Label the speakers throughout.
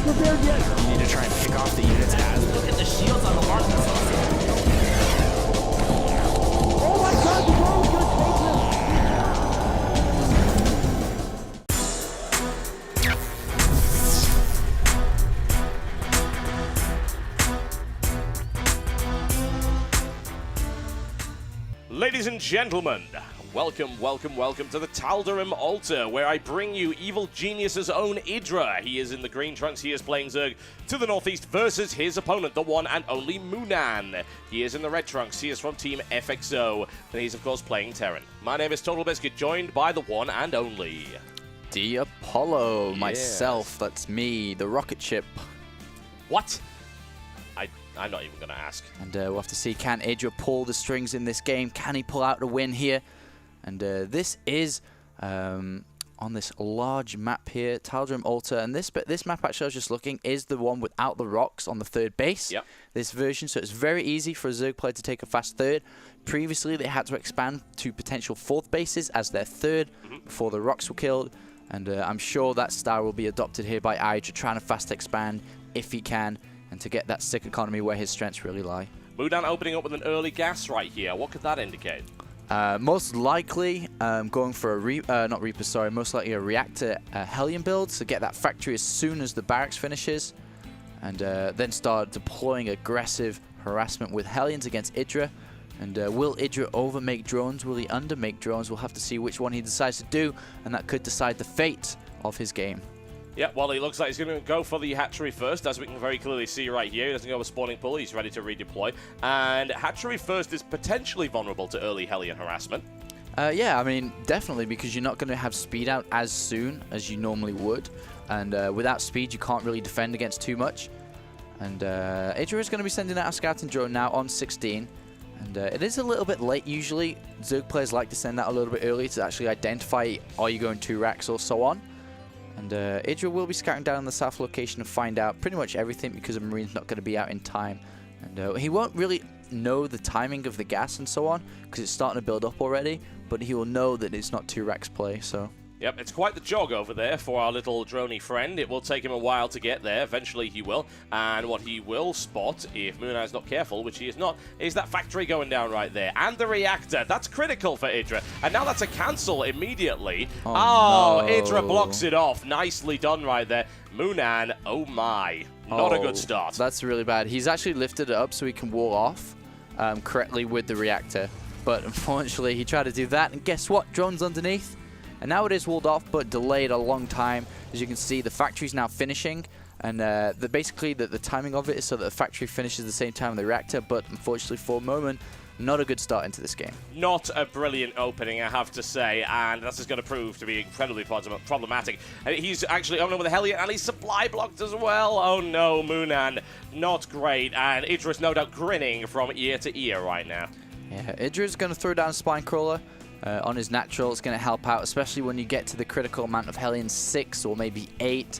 Speaker 1: prepared yet.
Speaker 2: You need to try and pick off the units as...
Speaker 3: Look at the shields on the mark.
Speaker 1: Oh my god, the drone's gonna take them.
Speaker 4: Ladies and gentlemen, welcome to the Tal'Darim Altar, where I bring you Evil Genius's own IdrA. He is in the green trunks, he is playing Zerg to the northeast versus his opponent, the one and only mOoNan. He is in the red trunks, he is from Team FXO, and he's of course playing Terran. My name is Total Biscuit, joined by the one and only...
Speaker 2: The Apollo,
Speaker 4: Yes.
Speaker 2: myself, that's me, the rocket ship.
Speaker 4: What? I'm not even going to ask.
Speaker 2: And we'll have to see, can IdrA pull the strings in this game? Can he pull out a win here? And this is on this large map here, Tal'Darim Altar. And this map, actually, I was just looking, is the one without the rocks on the third base.
Speaker 4: Yep.
Speaker 2: This version, so it's very easy for a Zerg player to take a fast third. Previously, they had to expand to potential fourth bases as their third before the rocks were killed. And I'm sure that style will be adopted here by IdrA, trying to fast expand if he can, and to get that sick economy where his strengths really lie.
Speaker 4: mOoNan opening up with an early gas right here. What could that indicate?
Speaker 2: Most likely going for a most likely a reactor Hellion build to get that factory as soon as the barracks finishes, and then start deploying aggressive harassment with Hellions against IdrA. And will IdrA overmake drones? Will he undermake drones? We'll have to see which one he decides to do, and that could decide the fate of his game.
Speaker 4: Yeah, well, he looks like he's going to go for the hatchery first, as we can very clearly see right here. He doesn't go with spawning pool, he's ready to redeploy. And hatchery first is potentially vulnerable to early Hellion harassment.
Speaker 2: Yeah, I mean, definitely, because you're not going to have speed out as soon as you normally would. And without speed, you can't really defend against too much. And IdrA is going to be sending out a scouting drone now on 16. And it is a little bit late usually. Zerg players like to send that a little bit early to actually identify, are you going 2 racks or so on. And IdrA will be scouting down the south location to find out pretty much everything, because a Marine's not going to be out in time. And he won't really know the timing of the gas and so on, because it's starting to build up already, but he will know that it's not 2 racks play, so...
Speaker 4: Yep, it's quite the jog over there for our little droney friend. It will take him a while to get there. Eventually he will. And what he will spot, if mOoNan is not careful, which he is not, is that factory going down right there. And the reactor. That's critical for IdrA. And now that's a cancel immediately. Oh, no. IdrA blocks it off. Nicely done right there. mOoNan, oh my. Not a good start.
Speaker 2: That's really bad. He's actually lifted it up so he can wall off correctly with the reactor. But unfortunately, he tried to do that. And guess what? Drone's underneath. And now it is walled off, but delayed a long time. As you can see, the factory's now finishing, and basically the timing of it is so that the factory finishes at the same time as the reactor, but unfortunately for a moment, not a good start into this game.
Speaker 4: Not a brilliant opening, I have to say, and this is going to prove to be incredibly problematic. And he's actually opening with a Hellion, and he's supply blocked as well. Oh no, mOoNan, not great, and IdrA's no doubt grinning from ear to ear right now.
Speaker 2: Yeah, IdrA's going to throw down a Spine Crawler. On his natural, it's going to help out, especially when you get to the critical amount of Hellions, 6 or maybe 8.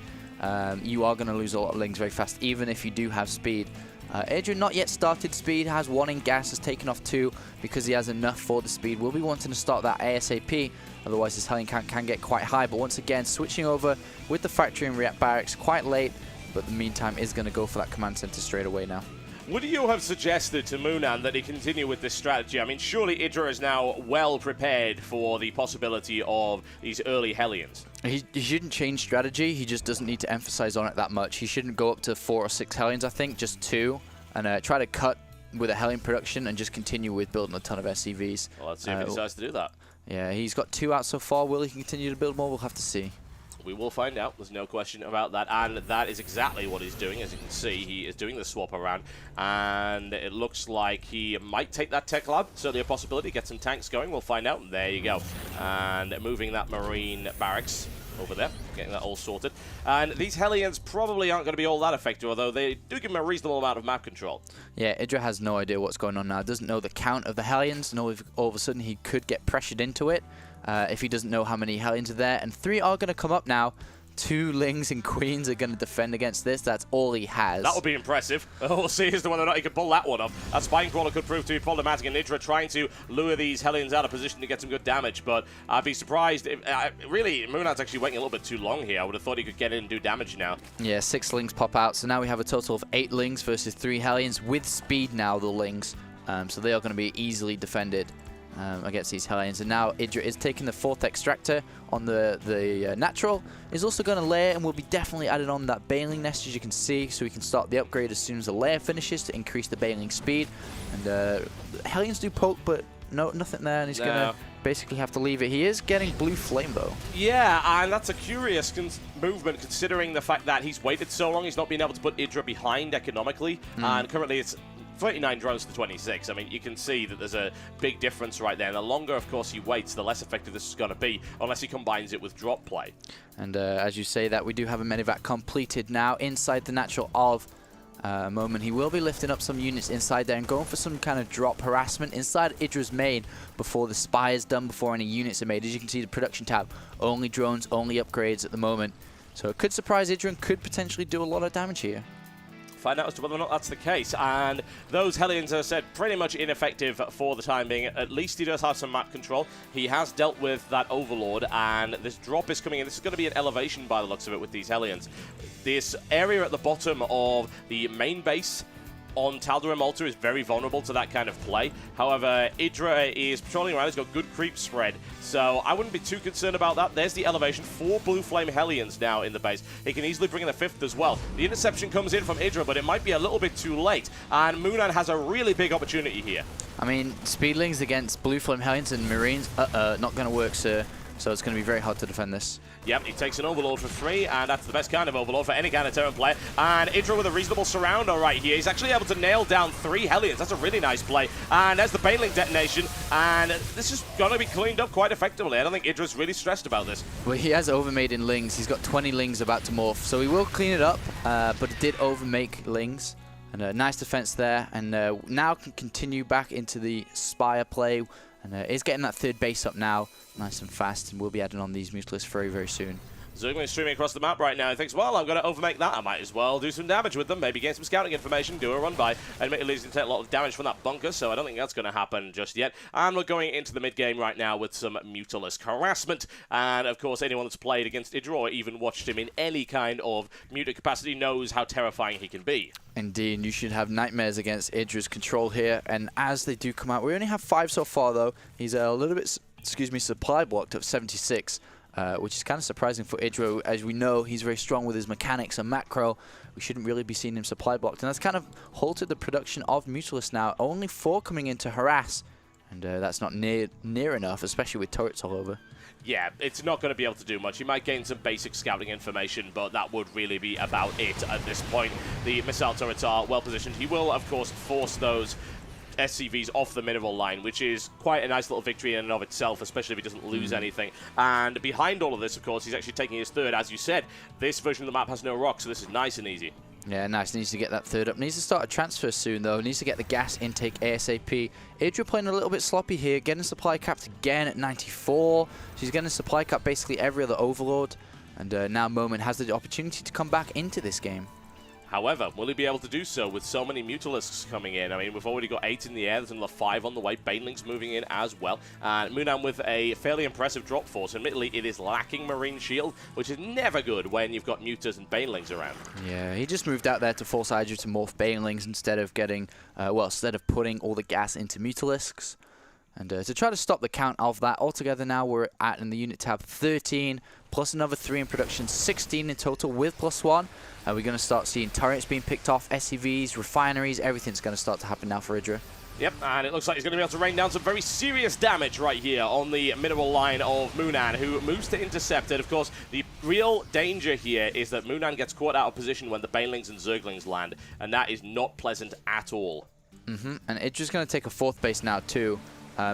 Speaker 2: You are going to lose a lot of lings very fast, even if you do have speed. IdrA not yet started speed, has 1 in gas, has taken off 2 because he has enough for the speed. Will be wanting to start that ASAP, otherwise his Hellion count can get quite high. But once again, switching over with the factory and react barracks quite late, but in the meantime is going to go for that command center straight away now.
Speaker 4: Would you have suggested to mOoNan that he continue with this strategy? I mean, surely IdrA is now well prepared for the possibility of these early Hellions.
Speaker 2: He shouldn't change strategy. He just doesn't need to emphasize on it that much. He shouldn't go up to 4 or 6 Hellions, I think, just 2, and try to cut with a Hellion production and just continue with building a ton of SCVs.
Speaker 4: Well, let's see if he decides to do that.
Speaker 2: Yeah, he's got 2 out so far. Will he continue to build more? We'll have to see.
Speaker 4: We will find out. There's no question about that. And that is exactly what he's doing. As you can see, he is doing the swap around. And it looks like he might take that tech lab. Certainly a possibility. Get some tanks going. We'll find out. And there you go. And moving that Marine barracks over there. Getting that all sorted. And these Hellions probably aren't going to be all that effective, although they do give him a reasonable amount of map control. Yeah,
Speaker 2: IdrA has no idea what's going on now. Doesn't know the count of the Hellions. Know if all of a sudden he could get pressured into it. If he doesn't know how many Hellions are there. And 3 are going to come up now 2 Lings and Queens are going to defend against this. That's all he has.
Speaker 4: That would be impressive. We'll see as to whether or not he can pull that one off. That Spine Crawler could prove to be problematic, and IdrA trying to lure these Hellions out of position to get some good damage, but I'd be surprised if... really, mOoNan's actually waiting a little bit too long here. I would have thought he could get in and do damage now.
Speaker 2: Yeah, 6 Lings pop out, so now we have a total of 8 Lings versus 3 Hellions with speed now, the Lings. So they are going to be easily defended against these Hellions. And now IdrA is taking the 4th Extractor on the natural. Is also going to lair and will be definitely added on that Baneling Nest, as you can see, so we can start the upgrade as soon as the lair finishes to increase the Baneling speed. And Hellions do poke, but nothing there, and he's going to basically have to leave it. He is getting Blue Flame, though.
Speaker 4: Yeah, and that's a curious movement considering the fact that he's waited so long. He's not been able to put IdrA behind economically, and currently it's 39 drones to 26. I mean, you can see that there's a big difference right there. And the longer, of course, he waits, the less effective this is going to be, unless he combines it with drop play. And
Speaker 2: as you say that, we do have a Medivac completed now inside the natural of mOoNan. He will be lifting up some units inside there and going for some kind of drop harassment inside IdrA's main before the spy is done, before any units are made. As you can see, the production tab, only drones, only upgrades at the moment. So it could surprise IdrA and could potentially do a lot of damage here.
Speaker 4: Find out as to whether or not that's the case. And those Hellions, as I said, pretty much ineffective for the time being. At least he does have some map control. He has dealt with that Overlord, and this drop is coming in. This is going to be an elevation by the looks of it with these Hellions. This area at the bottom of the main base on Tal'Darim Altar is very vulnerable to that kind of play. However, IdrA is patrolling around. He's got good creep spread, so I wouldn't be too concerned about that. There's the elevation. 4 Blue Flame Hellions now in the base. He can easily bring in a 5th as well. The interception comes in from IdrA, but it might be a little bit too late, and mOoNan has a really big opportunity here.
Speaker 2: I mean, Speedlings against Blue Flame Hellions and Marines, not going to work, sir. So it's going to be very hard to defend this.
Speaker 4: Yep, he takes an Overlord for 3, and that's the best kind of Overlord for any kind of Terran player. And IdrA with a reasonable surrounder right here. He's actually able to nail down 3 Hellions. That's a really nice play. And there's the Baneling detonation, and this is going to be cleaned up quite effectively. I don't think IdrA's really stressed about this.
Speaker 2: Well, he has overmade in Lings. He's got 20 Lings about to morph, so he will clean it up, but it did overmake Lings. And a nice defense there, and now can continue back into the Spire play, and is getting that 3rd base up now, nice and fast, and we'll be adding on these Mutalisks very, very soon.
Speaker 4: Zergling streaming across the map right now. He thinks, well, I'm going to overmake that. I might as well do some damage with them, maybe gain some scouting information, do a run by. Admittedly, he's going to take a lot of damage from that bunker, so I don't think that's going to happen just yet. And we're going into the mid-game right now with some Mutalisk harassment. And, of course, anyone that's played against IdrA or even watched him in any kind of mutant capacity knows how terrifying he can be.
Speaker 2: Indeed, you should have nightmares against IdrA's control here. And as they do come out, we only have 5 so far, though. He's a little bit, supply blocked at 76. Which is kind of surprising for IdrA. As we know, he's very strong with his mechanics and macro. We shouldn't really be seeing him supply blocked. And that's kind of halted the production of Mutalisks now. Only 4 coming in to harass. And that's not near enough, especially with turrets all over.
Speaker 4: Yeah, it's not going to be able to do much. He might gain some basic scouting information, but that would really be about it at this point. The missile turrets are well positioned. He will, of course, force those SCVs off the mineral line, which is quite a nice little victory in and of itself, especially if he doesn't lose anything. And behind all of this, of course, he's actually taking his 3rd. As you said, this version of the map has no rocks, so this is nice and easy.
Speaker 2: Yeah, nice. Needs to get that 3rd up. Needs to start a transfer soon, though. Needs to get the gas intake ASAP. IdrA playing a little bit sloppy here, getting supply capped again at 94. She's getting supply cap basically every other Overlord. And now mOoNan has the opportunity to come back into this game.
Speaker 4: However, will he be able to do so with so many Mutalisks coming in? I mean, we've already got 8 in the air. There's another 5 on the way. Banelings moving in as well. And mOoNan with a fairly impressive drop force. Admittedly, it is lacking Marine Shield, which is never good when you've got Mutas and Banelings around.
Speaker 2: Yeah, he just moved out there to force IdrA to morph Banelings instead of getting, instead of putting all the gas into Mutalisks. And to try to stop the count of that, altogether now we're at, in the unit tab, 13, plus another 3 in production, 16 in total with +1. We're going to start seeing turrets being picked off, SCVs, refineries, everything's going to start to happen now for IdrA.
Speaker 4: Yep, and it looks like he's going to be able to rain down some very serious damage right here on the mineral line of mOoNan, who moves to intercept it. Of course, the real danger here is that mOoNan gets caught out of position when the Banelings and Zerglings land, and that is not pleasant at all.
Speaker 2: And IdrA's going to take a 4th base now, too.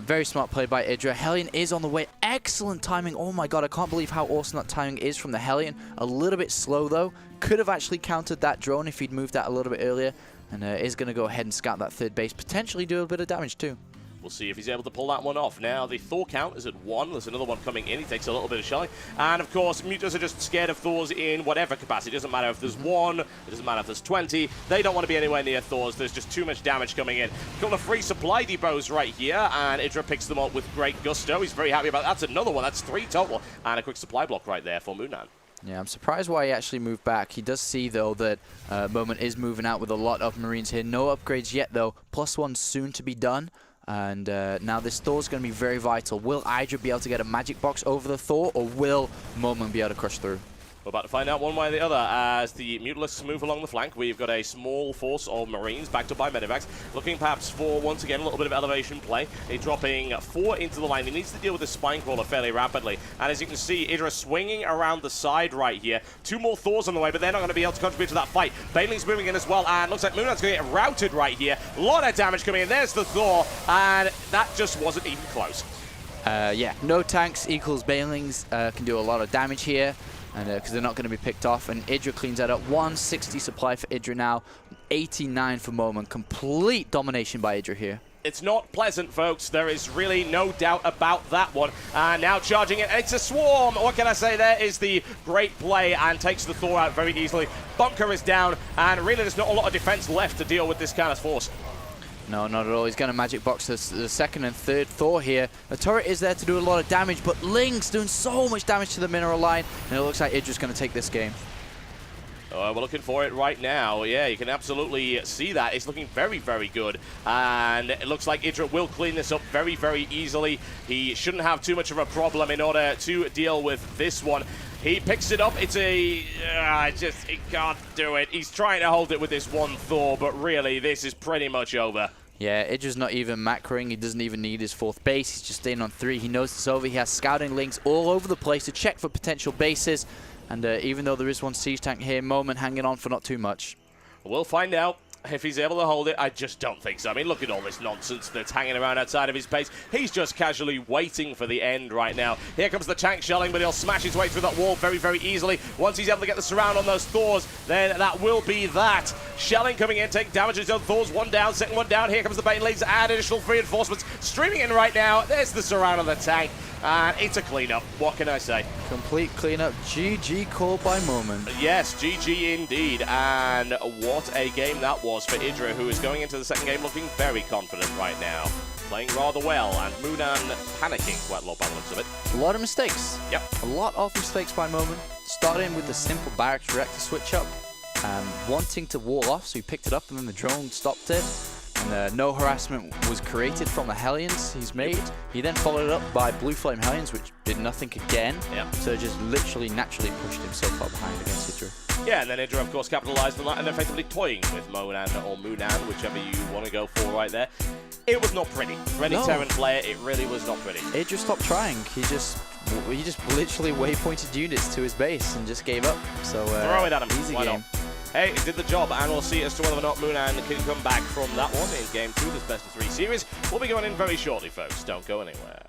Speaker 2: Very smart play by IdrA. Hellion is on the way. Excellent timing. Oh my god, I can't believe how awesome that timing is from the Hellion. A little bit slow though. Could have actually countered that drone if he'd moved that a little bit earlier. And is going to go ahead and scout that 3rd base. Potentially do a bit of damage too.
Speaker 4: We'll see if he's able to pull that one off. Now, the Thor count is at 1. There's another one coming in. He takes a little bit of shelling. And, of course, mutas are just scared of Thors in whatever capacity. It doesn't matter if there's 1. It doesn't matter if there's 20. They don't want to be anywhere near Thors. There's just too much damage coming in. Got a free supply depots right here, and IdrA picks them up with great gusto. He's very happy about that. That's another one. That's 3 total. And a quick supply block right there for mOoNan.
Speaker 2: Yeah, I'm surprised why he actually moved back. He does see, though, that mOoNan is moving out with a lot of Marines here. No upgrades yet, though. +1 soon to be done. And now this Thor's going to be very vital. Will IdrA be able to get a magic box over the Thor, or will mOoNan be able to crush through?
Speaker 4: We're about to find out one way or the other as the Mutalisks move along the flank. We've got a small force of Marines backed up by Medivacs, looking perhaps for, once again, a little bit of elevation play. They're dropping 4 into the line. He needs to deal with the Spine Crawler fairly rapidly. And as you can see, IdrA swinging around the side right here. 2 more Thors on the way, but they're not going to be able to contribute to that fight. Baneling's moving in as well, and looks like mOoNan's going to get routed right here. A lot of damage coming in. There's the Thor, and that just wasn't even close.
Speaker 2: Yeah, no tanks equals Banelings can do a lot of damage here. And because they're not going to be picked off, and IdrA cleans that up. 160 supply for IdrA now, 89 for mOoNan. Complete domination by IdrA here.
Speaker 4: It's not pleasant, folks. There is really no doubt about that one. And now charging it. It's a swarm. What can I say? There is the great play and takes the Thor out very easily. Bunker is down, and really there's not a lot of defense left to deal with this kind of force.
Speaker 2: No, not at all. He's going to magic box the second and third Thor here. The turret is there to do a lot of damage, but Link's doing so much damage to the mineral line, and it looks like IdRA's going to take this game.
Speaker 4: We're looking for it right now. Yeah, you can absolutely see that. It's looking very, very good. And it looks like IdrA will clean this up very, very easily. He shouldn't have too much of a problem in order to deal with this one. He picks it up. It's a... he can't do it. He's trying to hold it with this one Thor, but really, this is pretty much over.
Speaker 2: Yeah, IdRA's not even macroing. He doesn't even need his 4th base. He's just staying on 3. He knows it's over. He has scouting links all over the place to check for potential bases. And even though there is one siege tank here, mOoNan hanging on for not too much.
Speaker 4: We'll find out if he's able to hold it. I just don't think so. I mean, look at all this nonsense that's hanging around outside of his base. He's just casually waiting for the end right now. Here comes the tank shelling, but he'll smash his way through that wall very, very easily. Once he's able to get the surround on those Thors, then that will be that. Shelling coming in, taking damage to his own Thors. 1 down, second one down. Here comes the Banelings and additional reinforcements streaming in right now. There's the surround on the tank. And it's a cleanup. What can I say?
Speaker 2: Complete cleanup. GG called by mOoNan.
Speaker 4: Yes, GG indeed. And what a game that was for IdrA, who is going into the second game looking very confident right now. Playing rather well, and mOoNan panicking quite a lot by the looks of it.
Speaker 2: A lot of mistakes.
Speaker 4: Yep.
Speaker 2: A lot of mistakes by mOoNan. Starting with the simple barracks reactor switch up. Wanting to wall off, so he picked it up and then the drone stopped it. And no harassment was created from the Hellions he's made. He then followed it up by Blue Flame Hellions, which did nothing again.
Speaker 4: Yep.
Speaker 2: So just literally naturally pushed him so far behind against IdrA.
Speaker 4: Yeah, and then IdrA, of course, capitalized on that and effectively toying with mOoNan or mOoNan, whichever you want to go for right there. It was not pretty. For any Terran player, it really was not pretty.
Speaker 2: IdrA stopped trying. He just literally waypointed units to his base and just gave up. So
Speaker 4: throw it at him.
Speaker 2: Easy
Speaker 4: Why
Speaker 2: game.
Speaker 4: not? Hey, it did the job, and we'll see as to whether or not mOoNan can come back from that one in Game 2 of this Best of 3 series. We'll be going in very shortly, folks. Don't go anywhere.